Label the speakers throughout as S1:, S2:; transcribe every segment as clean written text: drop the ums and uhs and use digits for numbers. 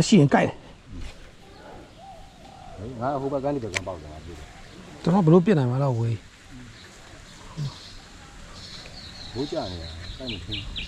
S1: ရှိရင်ကြိုက်တယ်
S2: ငါဟိုဘက်ကနေပြန်ပေါက်တယ်ငါပြေးတယ်
S1: ကျွန်တော်ဘလို့ပြစ်နိုင်မှာလဲဝေး
S2: ဘိုးကြနေတာတိုက်မထင်း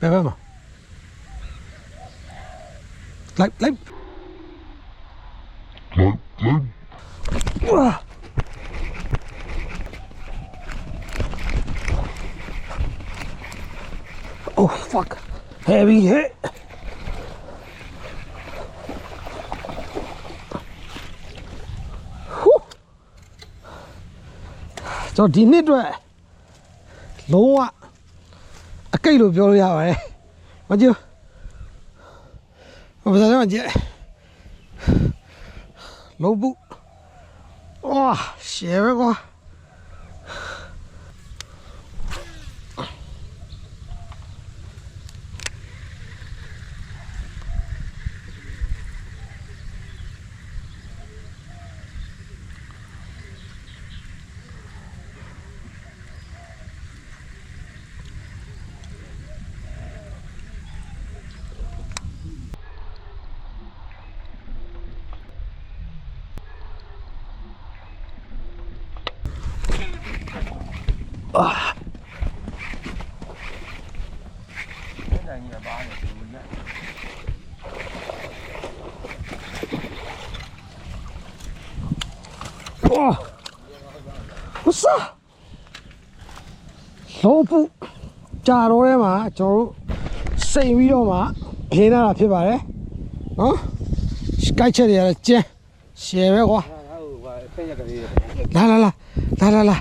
S1: ဘယ်ဘက်မှာလိုက်Oh fuck heavy hitကျွန်တော်ဒီနှစ်အတွက်လုံးဝအကိတ်လို့ပြောလို့ရပါတယ်မကြည့်ဘာသာကြောင့်ကြည့်လုံးဘူးဝါရှယ်ပဲကွာWhat's up? လုံးပုကြာတော့ထဲမှာကျွန်တော်တို့စိန်ပြီးတော့မှခင်းလာတာဖြစ်ပါတယ်နော်ကိုက်ချက်တွေရတယ်ကျန်းရှယ်ပဲကွာလာ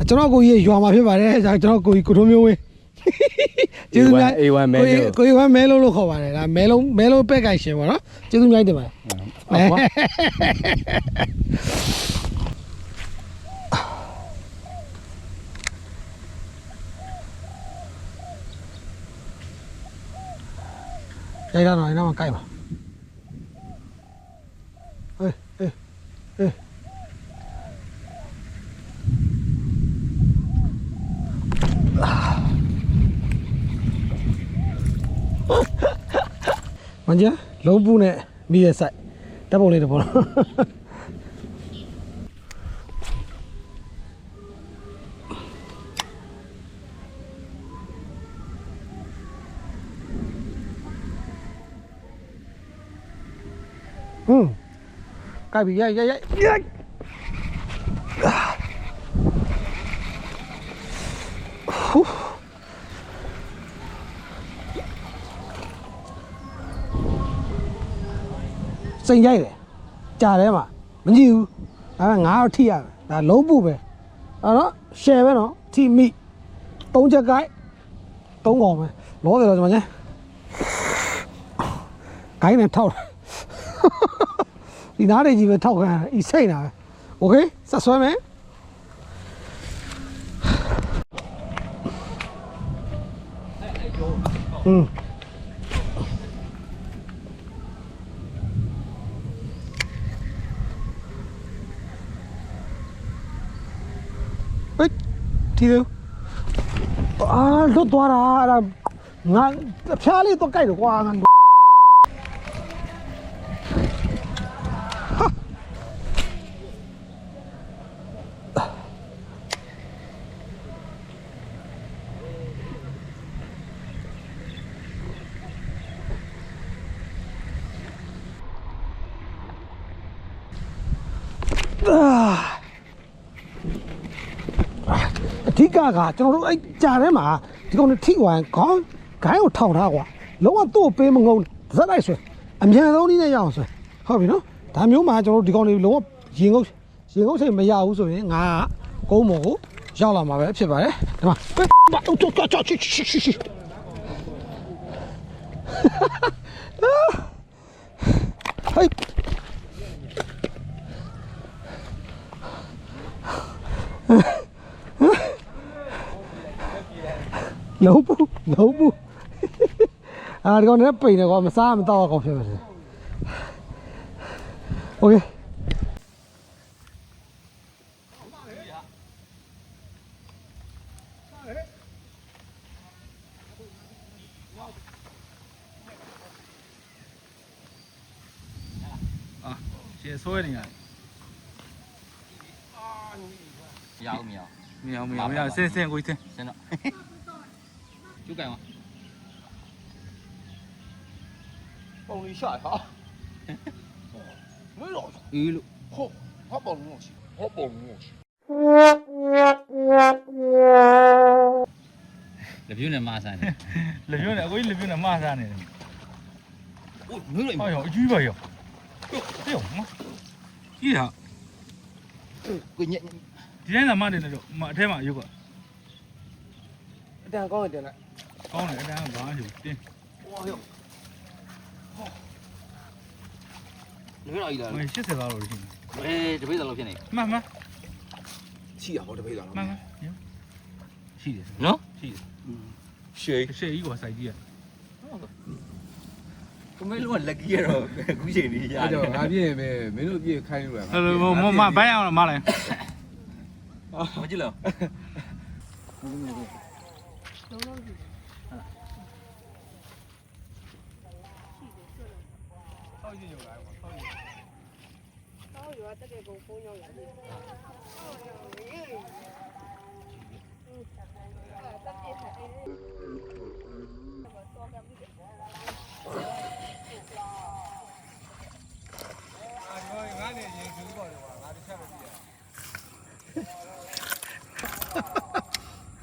S1: ကျွန်တော်ကိုကြီးရွာမှာဖြစ်ပါတယ်ကျွန်တော်ကိုကြီးကိုထုံးမျိုးဝင်းကျေးဇူးများ
S2: A1 မဲလုံး
S1: ကိုကြီးမဲလုံးလို့ခေါ်ပါတယ်ဒါမဲလုံးပဲကိုက်ရှင်ပေါ့နော်ကျေးဇူးများတင်ပါတယ်ရိုက်တာတော့အဲ့မှာကိုက်ပါဟေးမင်းကြီးလုံးပူနဲ့မိရဲ့ဆိုင်တပ်ပုံလေးတစ်ပုံလားကိုက်ပြီရိုက်စိန်ရိုက်တယ်ကြာထဲမှာမကြည့်ဘူးဒါပေမဲ့ငါတော့ထိရမယ်ဒါလုံးပုပဲအဲ့တော့ရှယ်ပဲနော်ထိမိ3ချက်ကိုက်3កောင်ပဲလောတယ်တော့ကျွန်မချင်းကိုင်းနဲ့ထောက်ဒီနားတွေကြီးပဲထောက်ခံဤစိတ်နာပဲโอเคဆက်ဆွဲမယ်ဟဲ့ဒီလိုလွတ်သွားတာအဲ့ဒါငါဖျားလေးတော့ကြိုက်တယ်ကွာငါအဓိကကကျွန်တော်တို့အဲ့ကြာထဲမှာဒီကောင်တွေထိဝိုင်းခေါင်းဂိုင်းကိုထောက်ထားကွာလုံးဝသူ့ပေးမငုံဇက်လိုက်ဆွဲအမြန်ဆုံးနည်းနဲ့ရအောင်ဆွဲဟုတ်ပြီနော်ဒါမျိုးမှာကျွန်တော်တို့ဒီကောင်တွေလုံးဝရင်ငုတ်ချိန်မရဘူးဆိုရင်ငါကုန်းမော်ကိုရောက်လာမှာပဲဖြစ်ပါတယ်ဒီမှာချီဟိုက် လုံးပူအာဒီကောင်နဲ့ပိန်နေကောမစားမတော့ကောဖြစ်ပါစေโอเค
S3: 写所有的人。喵，先过一天。先了。就改吗？
S2: 帮你下一下。没老
S3: 一路。
S2: 好，他帮你去。
S4: လက်ပြင်းနဲ့မဆန်းတယ်
S3: လက်ပြင်းနဲ့အကိုကြီးလက်ပြင်းနဲ့မဆန်းနေတယ်
S4: ။အိုးနွေးလိုက်
S3: ။ဟာရောအကြီးပါရော။ဟေ့မ။ကြီးဟာ
S4: ကိုညက်
S3: ဒီတိုင်းသာမနေနဲ့တော့အထဲမှာရုပ်ကအ
S1: တန်ကောင်းတယ်တင်လိုက်
S3: ကောင်းတယ်အတန်းကဘာမှမဖြစ်တင်း
S4: ဟောရောနွေးလိုက်လား
S3: ။80လောက်လို့ရှိတယ်
S4: အေးတပိတ်တော်လို့ဖြစ်နေ
S3: ။မှန်
S2: 气啊，我这辈子了。
S3: ။ရှိတယ်
S4: နော်
S3: ရှိတယ်
S2: 谁？
S3: ။ရှေ့ကြီးကစိုက်ကြီးอ่ะ
S4: ကိုမဲလုံးကလက်ကြီးရတော့အခုချိန်လေးရတယ်
S2: 那叫俺别没没路别开路了。
S3: ။အဲ့လိုမဘိုင်းအောင်မလိုက်
S4: မကြည့်လို့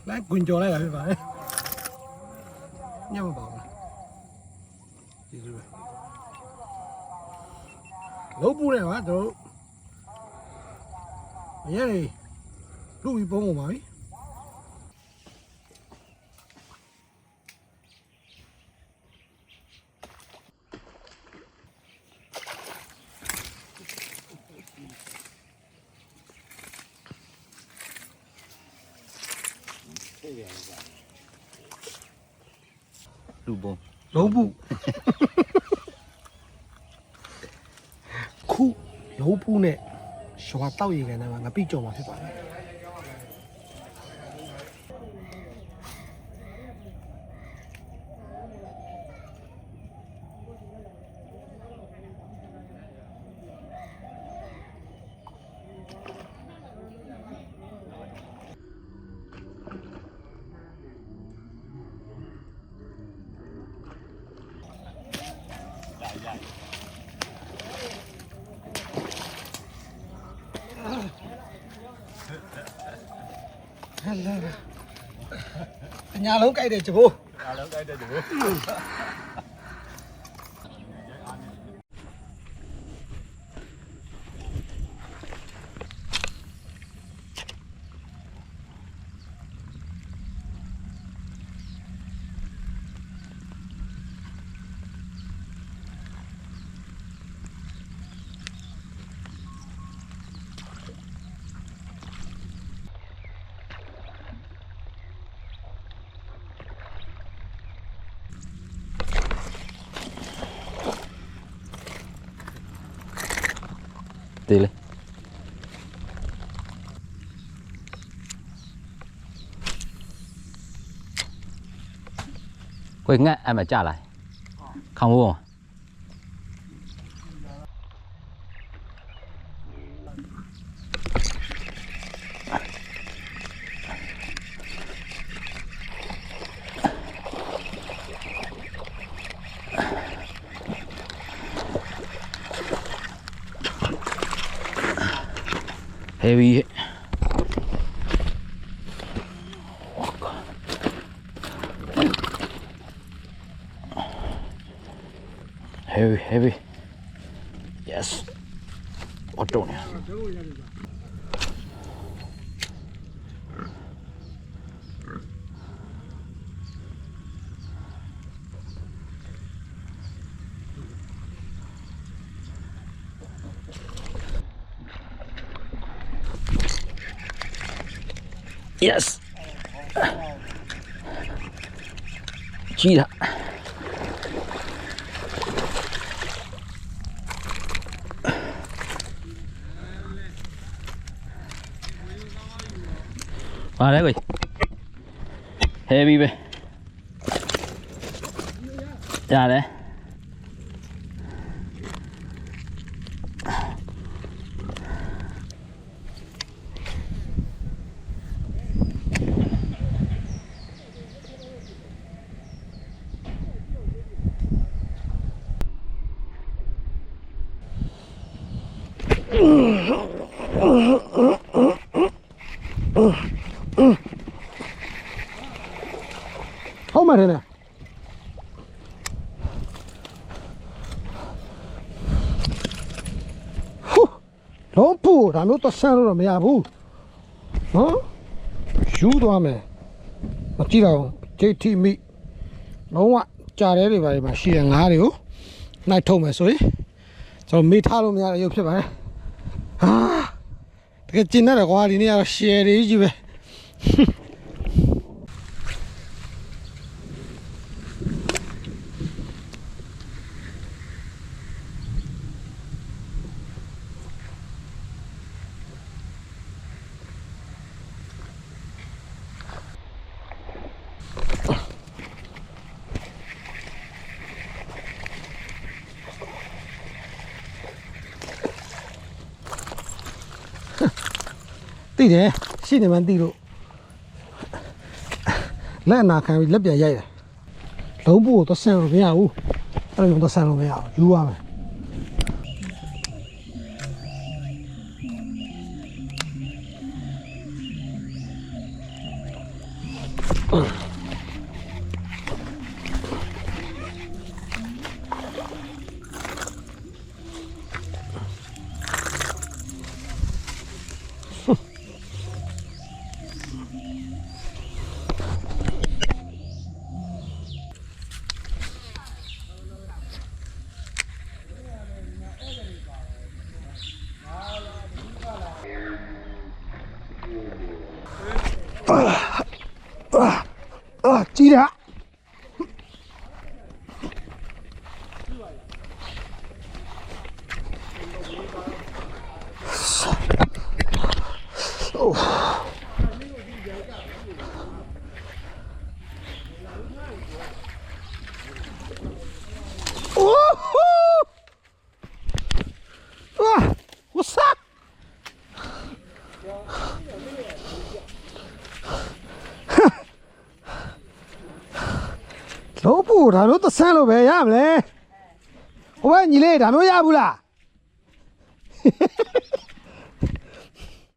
S1: လိုက်ကွင်ကြော်လိုက်တာဖြစ်ပါတယ်ညမပါဘူးဒီလိုလုံးပူတယ်ပါတို့အရင်လူပြီးပုံပုံပါပြီ
S4: လူပုံ
S1: လုံးပူခုလုံးပူနဲ့ရွာတောက်ရေကန်ထဲမှာငပိကြော်မှာဖြစ်ပါတယ် ညာလုံးကြိုက်တယ်ကြိုး
S2: 俺老该这就。
S4: တေးလေကိုငှက်အဲ့မှာကြလာခေါင်းဝုန်း heavy heavy yes what don't you yes ကြီးတာပါလေကွယ် heavy ပဲကြားတယ်
S1: ဟုတ်မှတယ်လေဟူးလုံးပူဒါမျိုးတော့ဆန်းလို့တော့မရဘူးနော်ယူသွားမယ်မကြည့်တော့ဂျိတ်တီမိလုံးဝကြားရဲတွေပါမှာရှိတဲ့ငါးတွေကိုနိုင်ထုံမယ်ဆိုရင်ကျွန်တော်မေးထားလို့မရတဲ့ရုပ်ဖြစ်ပါတယ်ဟာတကယ်ကျင်တဲ့ကွာဒီနေ့ကတော့ share တွေကြီးပဲသိတယ်ရှိနေမှန်းသိလို့လက်အနာခံပြီးလက်ပြန်ရိုက်တယ်လုံးပူကိုတော့ဆန်လို့မရဘူးအဲ့လိုတော့ဆန်လို့မရဘူးယူရမယ်ကြီးတာWhat's up? လုံးပူဒါမျိုးသဆန်းလို့ပဲရမလဲဟိုဘက်ညီလေးဒါမျိုးရဘူးလား